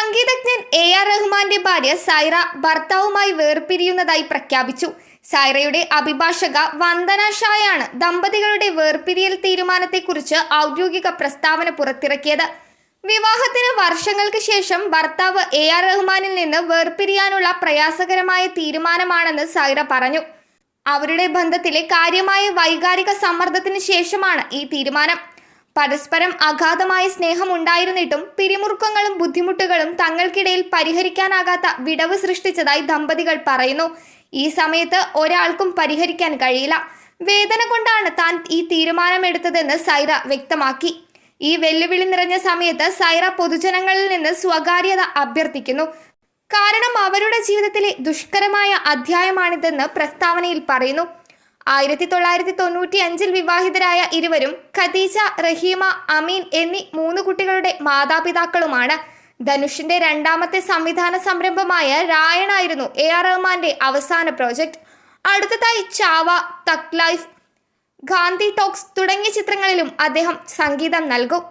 സംഗീതജ്ഞൻ AR റഹ്മാന്റെ ഭാര്യ സൈറ ഭർത്താവുമായി വേർപിരിയുന്നതായി പ്രഖ്യാപിച്ചു. സൈറയുടെ അഭിഭാഷക വന്ദന ഷായാണ് ദമ്പതികളുടെ വേർപിരിയൽ തീരുമാനത്തെക്കുറിച്ച് ഔദ്യോഗിക പ്രസ്താവന പുറത്തിറക്കിയത്. വിവാഹത്തിന് വർഷങ്ങൾക്ക് ശേഷം ഭർത്താവ് AR റഹ്മാനിൽ നിന്ന് വേർപിരിയാനുള്ള പ്രയാസകരമായ തീരുമാനമാണെന്ന് സൈറ പറഞ്ഞു. അവരുടെ ബന്ധത്തിലെ കാര്യമായ വൈകാരിക സമ്മർദ്ദത്തിന് ശേഷമാണ് ഈ തീരുമാനം. പരസ്പരം അഗാധമായ സ്നേഹമുണ്ടായിരുന്നിട്ടും പിരിമുറുക്കങ്ങളും ബുദ്ധിമുട്ടുകളും തങ്ങൾക്കിടയിൽ പരിഹരിക്കാനാകാത്ത വിടവ് സൃഷ്ടിച്ചതായി ദമ്പതികൾ പറയുന്നു. ഈ സമയത്ത് ഒരാൾക്കും പരിഹരിക്കാൻ കഴിയില്ല. വേദന കൊണ്ടാണ് താൻ ഈ തീരുമാനമെടുത്തതെന്ന് സൈറ വ്യക്തമാക്കി. ഈ വെല്ലുവിളി നിറഞ്ഞ സമയത്ത് സൈറ പൊതുജനങ്ങളിൽ നിന്ന് സ്വകാര്യത അഭ്യർത്ഥിക്കുന്നു. കാരണം അവരുടെ ജീവിതത്തിലെ ദുഷ്കരമായ അധ്യായമാണിതെന്ന് പ്രസ്താവനയിൽ പറയുന്നു. 1995 വിവാഹിതരായ ഇരുവരും ഖദീജ, റഹീമ, അമീൻ എന്നീ 3 കുട്ടികളുടെ മാതാപിതാക്കളുമാണ്. ധനുഷിന്റെ രണ്ടാമത്തെ സംവിധാന സംരംഭമായ രായണായിരുന്നു AR റഹ്മാന്റെ അവസാന പ്രോജക്റ്റ്. അടുത്തതായി ചാവ, തക് ലൈഫ്, ഗാന്ധി ടോക്സ് തുടങ്ങിയ ചിത്രങ്ങളിലും അദ്ദേഹം സംഗീതം നൽകും.